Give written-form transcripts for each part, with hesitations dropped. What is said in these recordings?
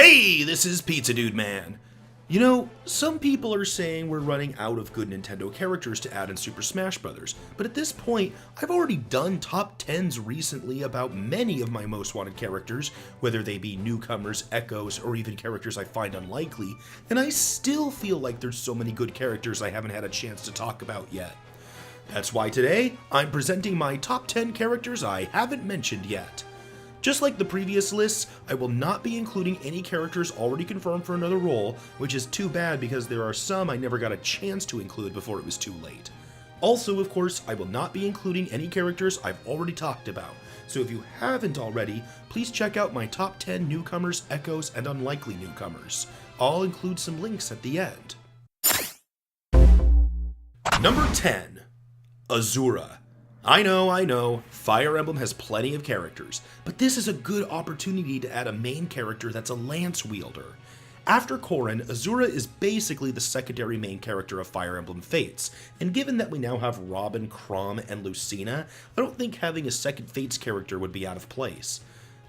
Hey, this is Pizza Dude Man. You know, some people are saying we're running out of good Nintendo characters to add in Super Smash Bros., but at this point, I've already done top 10s recently about many of my most wanted characters, whether they be newcomers, echoes, or even characters I find unlikely, and I still feel like there's so many good characters I haven't had a chance to talk about yet. That's why today, I'm presenting my top 10 characters I haven't mentioned yet. Just like the previous lists, I will not be including any characters already confirmed for another role, which is too bad because there are some I never got a chance to include before it was too late. Also, of course, I will not be including any characters I've already talked about, so if you haven't already, please check out my top 10 newcomers, echoes, and unlikely newcomers. I'll include some links at the end. Number 10. Azura. I know, Fire Emblem has plenty of characters, but this is a good opportunity to add a main character that's a lance wielder. After Corrin, Azura is basically the secondary main character of Fire Emblem Fates, and given that we now have Robin, Chrom, and Lucina, I don't think having a second Fates character would be out of place.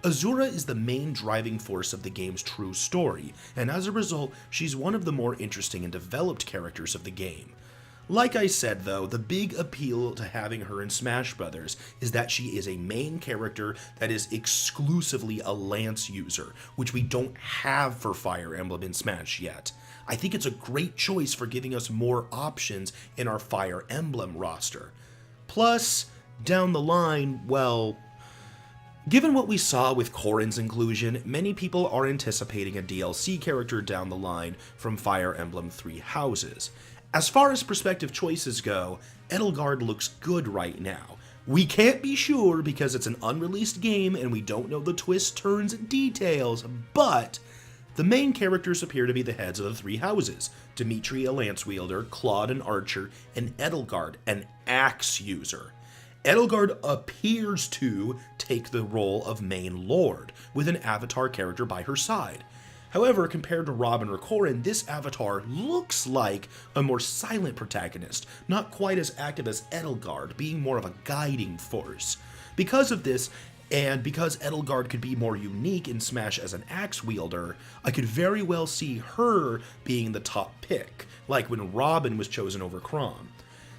Azura is the main driving force of the game's true story, and as a result, she's one of the more interesting and developed characters of the game. Like I said though, the big appeal to having her in Smash Bros. Is that she is a main character that is exclusively a lance user, which we don't have for Fire Emblem in Smash yet. I think it's a great choice for giving us more options in our Fire Emblem roster. Plus, down the line, well, given what we saw with Corrin's inclusion, many people are anticipating a DLC character down the line from Fire Emblem Three Houses. As far as prospective choices go, Edelgard looks good right now. We can't be sure because it's an unreleased game and we don't know the twists, turns, and details, but the main characters appear to be the heads of the three houses: Dimitri, a lance wielder, Claude, an archer, and Edelgard, an axe user. Edelgard appears to take the role of main lord, with an avatar character by her side. However, compared to Robin or Corrin, this avatar looks like a more silent protagonist, not quite as active as Edelgard, being more of a guiding force. Because of this, and because Edelgard could be more unique in Smash as an axe wielder, I could very well see her being the top pick, like when Robin was chosen over Chrom.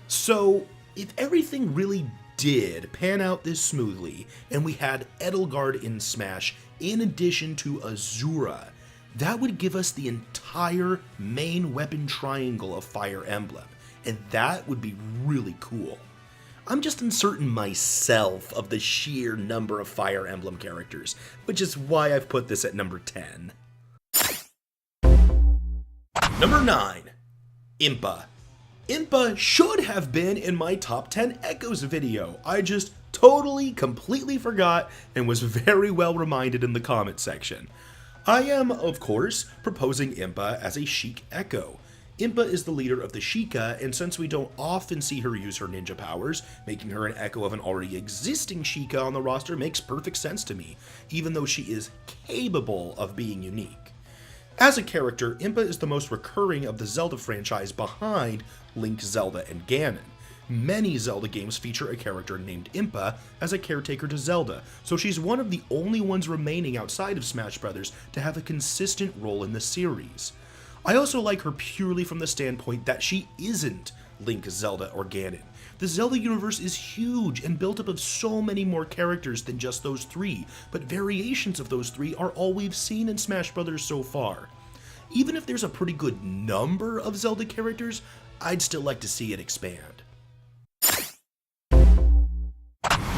So, if everything really did pan out this smoothly, and we had Edelgard in Smash in addition to Azura, that would give us the entire main weapon triangle of Fire Emblem, and that would be really cool. I'm just uncertain myself of the sheer number of Fire Emblem characters, which is why I've put this at number 10. Number 9. Impa. Impa should have been in my top 10 Echoes video. I just completely forgot and was very well reminded in the comment section. I am, of course, proposing Impa as a Sheik Echo. Impa is the leader of the Sheikah, and since we don't often see her use her ninja powers, making her an echo of an already existing Sheikah on the roster makes perfect sense to me, even though she is capable of being unique. As a character, Impa is the most recurring of the Zelda franchise behind Link, Zelda, and Ganon. Many Zelda games feature a character named Impa as a caretaker to Zelda, so she's one of the only ones remaining outside of Smash Bros. To have a consistent role in the series. I also like her purely from the standpoint that she isn't Link, Zelda, or Ganon. The Zelda universe is huge and built up of so many more characters than just those three, but variations of those three are all we've seen in Smash Bros. So far. Even if there's a pretty good number of Zelda characters, I'd still like to see it expand.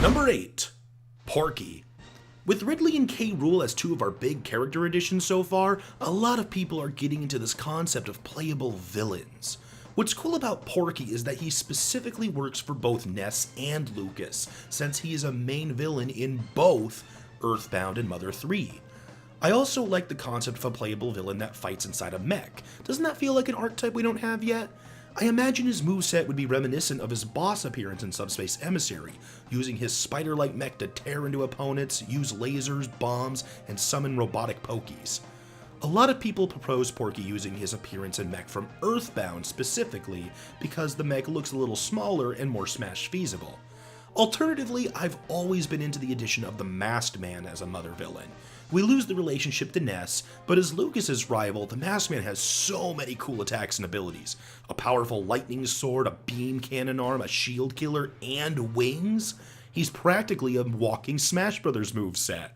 Number 8. Porky. With Ridley and K. Rool as two of our big character additions so far, a lot of people are getting into this concept of playable villains. What's cool about Porky is that he specifically works for both Ness and Lucas, since he is a main villain in both Earthbound and Mother 3. I also like the concept of a playable villain that fights inside a mech. Doesn't that feel like an archetype we don't have yet? I imagine his moveset would be reminiscent of his boss appearance in Subspace Emissary, using his spider-like mech to tear into opponents, use lasers, bombs, and summon robotic pokies. A lot of people propose Porky using his appearance in mech from Earthbound specifically because the mech looks a little smaller and more Smash feasible. Alternatively, I've always been into the addition of the Masked Man as a mother villain. We lose the relationship to Ness, but as Lucas's rival, the Masked Man has so many cool attacks and abilities. A powerful lightning sword, a beam cannon arm, a shield killer, and wings. He's practically a walking Smash Brothers moveset.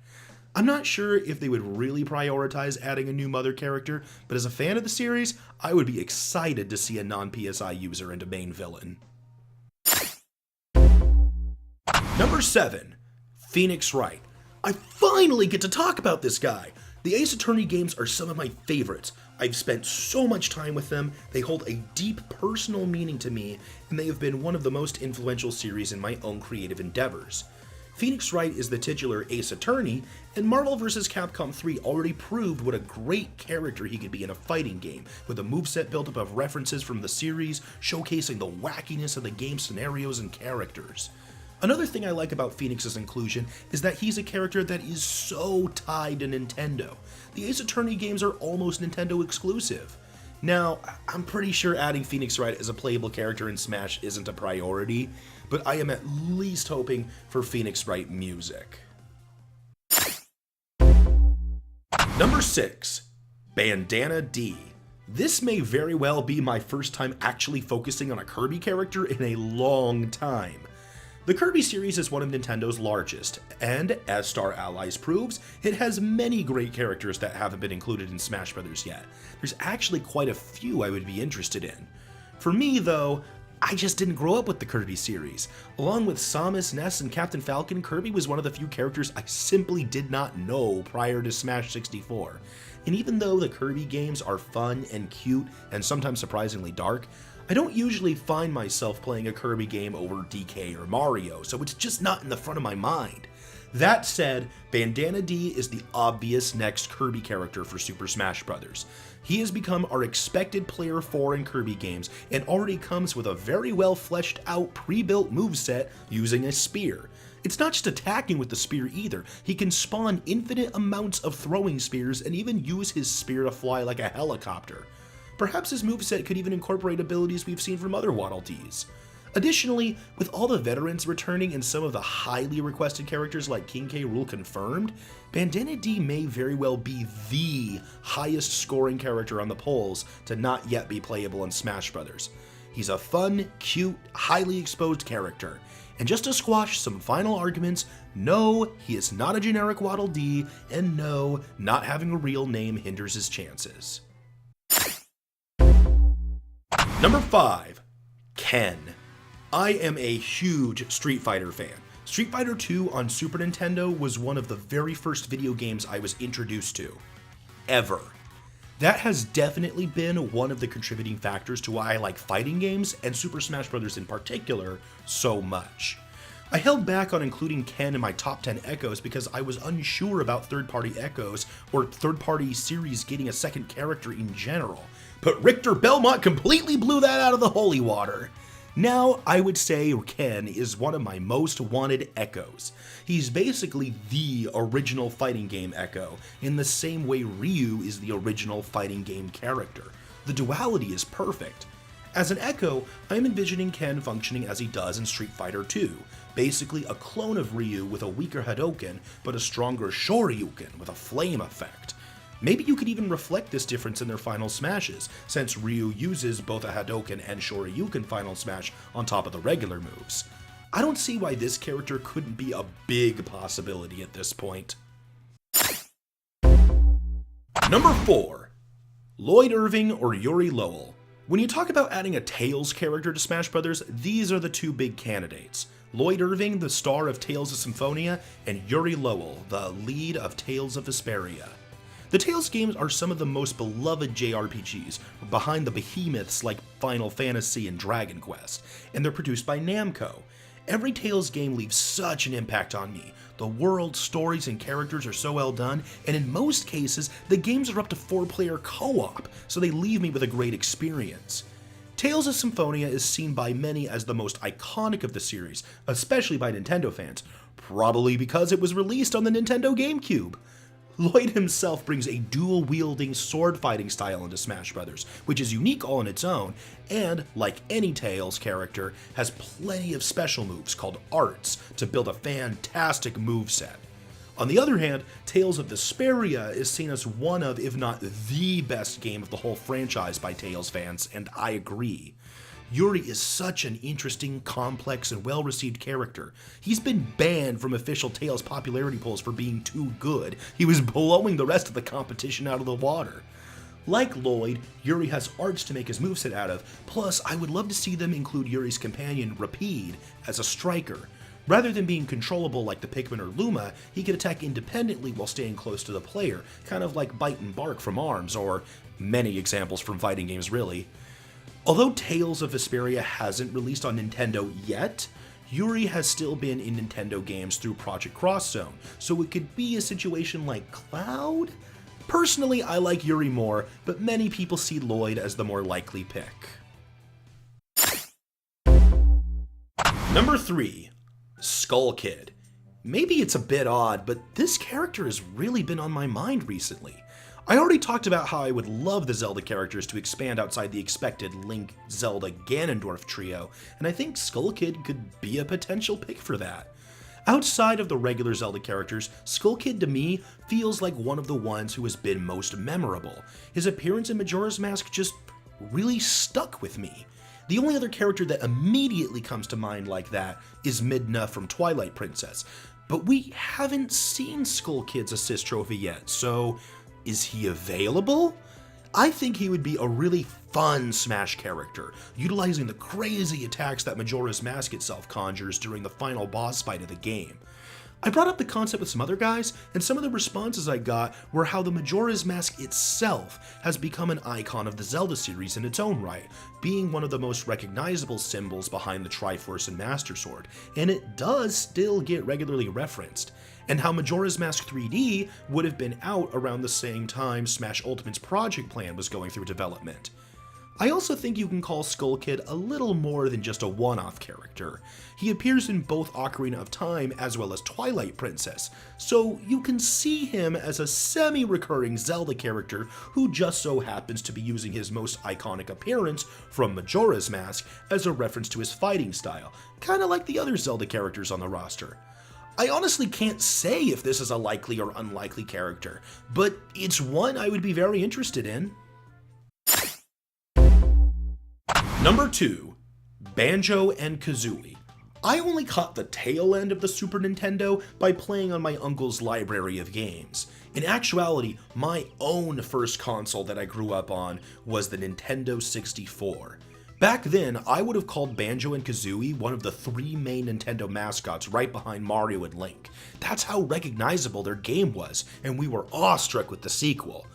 I'm not sure if they would really prioritize adding a new Mother character, but as a fan of the series, I would be excited to see a non-PSI user into main villain. Number 7. Phoenix Wright. I finally get to talk about this guy! The Ace Attorney games are some of my favorites. I've spent so much time with them, they hold a deep personal meaning to me, and they have been one of the most influential series in my own creative endeavors. Phoenix Wright is the titular Ace Attorney, and Marvel vs. Capcom 3 already proved what a great character he could be in a fighting game, with a moveset built up of references from the series, showcasing the wackiness of the game's scenarios and characters. Another thing I like about Phoenix's inclusion is that he's a character that is so tied to Nintendo. The Ace Attorney games are almost Nintendo exclusive. Now, I'm pretty sure adding Phoenix Wright as a playable character in Smash isn't a priority, but I am at least hoping for Phoenix Wright music. Number 6. Bandana D. This may very well be my first time actually focusing on a Kirby character in a long time. The Kirby series is one of Nintendo's largest, and as Star Allies proves, it has many great characters that haven't been included in Smash Bros. Yet. There's actually quite a few I would be interested in. For me, though, I just didn't grow up with the Kirby series. Along with Samus, Ness, and Captain Falcon, Kirby was one of the few characters I simply did not know prior to Smash 64. And even though the Kirby games are fun and cute and sometimes surprisingly dark, I don't usually find myself playing a Kirby game over DK or Mario, so it's just not in the front of my mind. That said, Bandana D is the obvious next Kirby character for Super Smash Bros. He has become our expected player 4 in Kirby games and already comes with a very well fleshed out pre-built moveset using a spear. It's not just attacking with the spear either, he can spawn infinite amounts of throwing spears and even use his spear to fly like a helicopter. Perhaps his moveset could even incorporate abilities we've seen from other Waddle Dees. Additionally, with all the veterans returning and some of the highly requested characters like King K. Rool confirmed, Bandana D may very well be the highest scoring character on the polls to not yet be playable in Smash Bros. He's a fun, cute, highly exposed character. And just to squash some final arguments, no, he is not a generic Waddle Dee, and no, not having a real name hinders his chances. Number 5. Ken. I am a huge Street Fighter fan. Street Fighter II on Super Nintendo was one of the very first video games I was introduced to. Ever. That has definitely been one of the contributing factors to why I like fighting games, and Super Smash Bros. In particular, so much. I held back on including Ken in my top 10 echoes because I was unsure about third-party echoes or third-party series getting a second character in general. But Richter Belmont completely blew that out of the holy water. Now, I would say Ken is one of my most wanted echoes. He's basically the original fighting game echo, in the same way Ryu is the original fighting game character. The duality is perfect. As an echo, I'm envisioning Ken functioning as he does in Street Fighter II, basically a clone of Ryu with a weaker Hadouken, but a stronger Shoryuken with a flame effect. Maybe you could even reflect this difference in their final smashes, since Ryu uses both a Hadouken and Shoryuken final smash on top of the regular moves. I don't see why this character couldn't be a big possibility at this point. Number 4. Lloyd Irving or Yuri Lowell. When you talk about adding a Tails character to Smash Bros., these are the two big candidates. Lloyd Irving, the star of Tales of Symphonia, and Yuri Lowell, the lead of Tales of Vesperia. The Tales games are some of the most beloved JRPGs, behind the behemoths like Final Fantasy and Dragon Quest, and they're produced by Namco. Every Tales game leaves such an impact on me. The world, stories, and characters are so well done, and in most cases, the games are up to 4-player co-op, so they leave me with a great experience. Tales of Symphonia is seen by many as the most iconic of the series, especially by Nintendo fans, probably because it was released on the Nintendo GameCube. Lloyd himself brings a dual-wielding sword-fighting style into Smash Bros., which is unique all on its own, and, like any Tales character, has plenty of special moves called arts to build a fantastic moveset. On the other hand, Tales of Vesperia is seen as one of, if not the best game of the whole franchise by Tales fans, and I agree. Yuri is such an interesting, complex, and well-received character. He's been banned from official Tales popularity polls for being too good. He was blowing the rest of the competition out of the water. Like Lloyd, Yuri has arts to make his moveset out of, plus I would love to see them include Yuri's companion, Rapide, as a striker. Rather than being controllable like the Pikmin or Luma, he can attack independently while staying close to the player, kind of like Bite and Bark from ARMS, or many examples from fighting games really. Although Tales of Vesperia hasn't released on Nintendo yet, Yuri has still been in Nintendo games through Project Cross Zone, so it could be a situation like Cloud? Personally, I like Yuri more, but many people see Lloyd as the more likely pick. Number 3. Skull Kid. Maybe it's a bit odd, but this character has really been on my mind recently. I already talked about how I would love the Zelda characters to expand outside the expected Link, Zelda, Ganondorf trio, and I think Skull Kid could be a potential pick for that. Outside of the regular Zelda characters, Skull Kid to me feels like one of the ones who has been most memorable. His appearance in Majora's Mask just really stuck with me. The only other character that immediately comes to mind like that is Midna from Twilight Princess, but we haven't seen Skull Kid's assist trophy yet, so is he available? I think he would be a really fun Smash character, utilizing the crazy attacks that Majora's Mask itself conjures during the final boss fight of the game. I brought up the concept with some other guys, and some of the responses I got were how the Majora's Mask itself has become an icon of the Zelda series in its own right, being one of the most recognizable symbols behind the Triforce and Master Sword, and it does still get regularly referenced, and how Majora's Mask 3D would have been out around the same time Smash Ultimate's project plan was going through development. I also think you can call Skull Kid a little more than just a one-off character. He appears in both Ocarina of Time as well as Twilight Princess, so you can see him as a semi-recurring Zelda character who just so happens to be using his most iconic appearance from Majora's Mask as a reference to his fighting style, kinda like the other Zelda characters on the roster. I honestly can't say if this is a likely or unlikely character, but it's one I would be very interested in. Number 2. Banjo and Kazooie. I only caught the tail end of the Super Nintendo by playing on my uncle's library of games. In actuality, my own first console that I grew up on was the Nintendo 64. Back then, I would have called Banjo and Kazooie one of the 3 main Nintendo mascots right behind Mario and Link. That's how recognizable their game was, and we were awestruck with the sequel.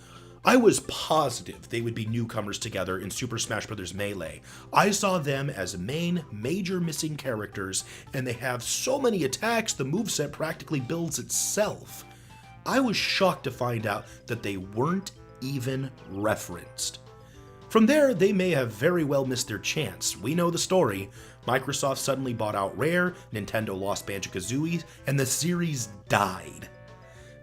I was positive they would be newcomers together in Super Smash Bros. Melee. I saw them as main, major missing characters, and they have so many attacks the moveset practically builds itself. I was shocked to find out that they weren't even referenced. From there, they may have very well missed their chance. We know the story. Microsoft suddenly bought out Rare, Nintendo lost Banjo Kazooie, and the series died.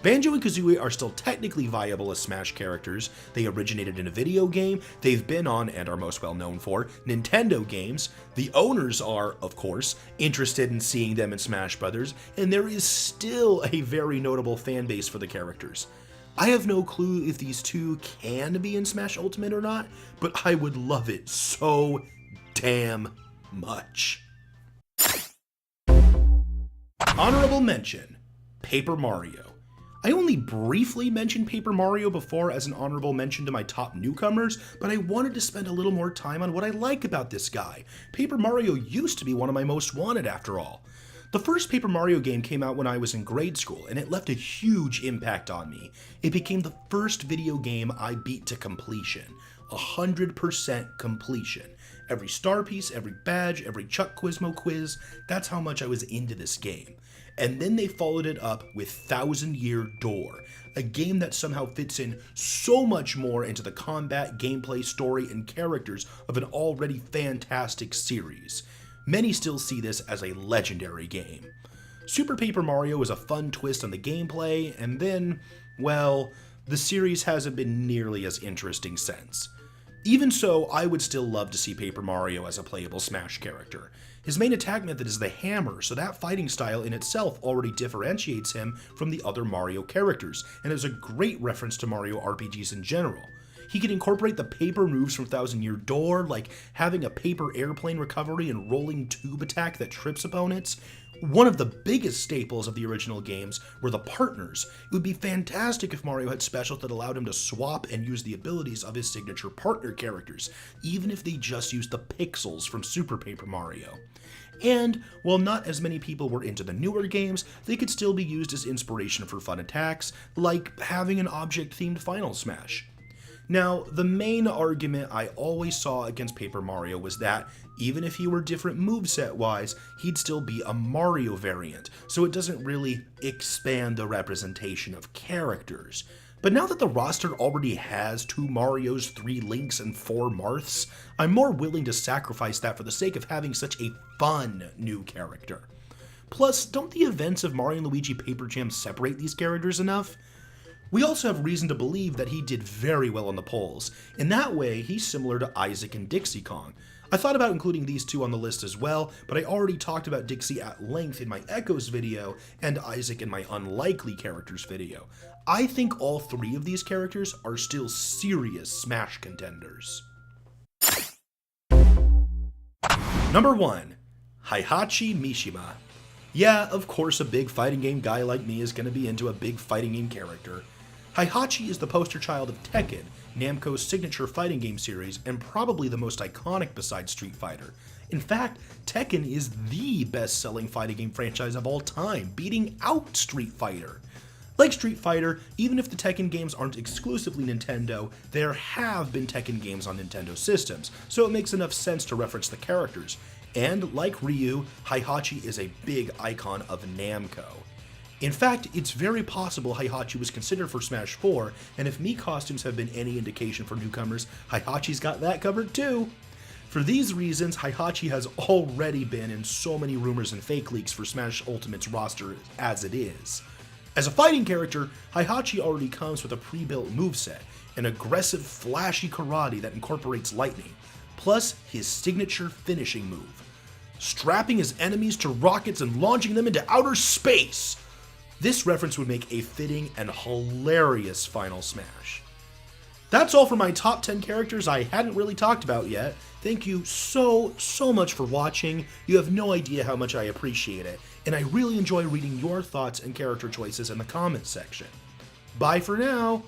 Banjo and Kazooie are still technically viable as Smash characters. They originated in a video game, they've been on, and are most well known for, Nintendo games. The owners are, of course, interested in seeing them in Smash Bros., and there is still a very notable fan base for the characters. I have no clue if these two can be in Smash Ultimate or not, but I would love it so damn much. Honorable mention, Paper Mario. I only briefly mentioned Paper Mario before as an honorable mention to my top newcomers, but I wanted to spend a little more time on what I like about this guy. Paper Mario used to be one of my most wanted after all. The first Paper Mario game came out when I was in grade school, and it left a huge impact on me. It became the first video game I beat to completion. 100% completion. Every star piece, every badge, every Chuck Quizmo quiz, that's how much I was into this game. And then they followed it up with Thousand Year Door, a game that somehow fits in so much more into the combat, gameplay, story, and characters of an already fantastic series. Many still see this as a legendary game. Super Paper Mario is a fun twist on the gameplay, and then, well, the series hasn't been nearly as interesting since. Even so, I would still love to see Paper Mario as a playable Smash character. His main attack method is the hammer, so that fighting style in itself already differentiates him from the other Mario characters, and is a great reference to Mario RPGs in general. He can incorporate the paper moves from Thousand Year Door, like having a paper airplane recovery and rolling tube attack that trips opponents. One of the biggest staples of the original games were the partners. It would be fantastic if Mario had specials that allowed him to swap and use the abilities of his signature partner characters, even if they just used the pixels from Super Paper Mario. And, while not as many people were into the newer games, they could still be used as inspiration for fun attacks, like having an object-themed Final Smash. Now, the main argument I always saw against Paper Mario was that, even if he were different moveset-wise, he'd still be a Mario variant, so it doesn't really expand the representation of characters. But now that the roster already has 2 Marios, 3 Links, and 4 Marths, I'm more willing to sacrifice that for the sake of having such a fun new character. Plus, don't the events of Mario & Luigi Paper Jam separate these characters enough? We also have reason to believe that he did very well on the polls. In that way, he's similar to Isaac and Dixie Kong. I thought about including these two on the list as well, but I already talked about Dixie at length in my Echoes video and Isaac in my Unlikely Characters video. I think all 3 of these characters are still serious Smash contenders. Number 1. Hachi Mishima. Yeah, of course a big fighting game guy like me is going to be into a big fighting game character. Hachi is the poster child of Tekken, Namco's signature fighting game series, and probably the most iconic besides Street Fighter. In fact, Tekken is the best-selling fighting game franchise of all time, beating out Street Fighter. Like Street Fighter, even if the Tekken games aren't exclusively Nintendo, there have been Tekken games on Nintendo systems, so it makes enough sense to reference the characters. And like Ryu, Hachi is a big icon of Namco. In fact, it's very possible Hachi was considered for Smash 4, and if Mii costumes have been any indication for newcomers, Hachi's got that covered too. For these reasons, Hachi has already been in so many rumors and fake leaks for Smash Ultimate's roster as it is. As a fighting character, Hachi already comes with a pre-built moveset, an aggressive, flashy karate that incorporates lightning, plus his signature finishing move, strapping his enemies to rockets and launching them into outer space. This reference would make a fitting and hilarious Final Smash. That's all for my top 10 characters I hadn't really talked about yet. Thank you so much for watching. You have no idea how much I appreciate it, and I really enjoy reading your thoughts and character choices in the comments section. Bye for now!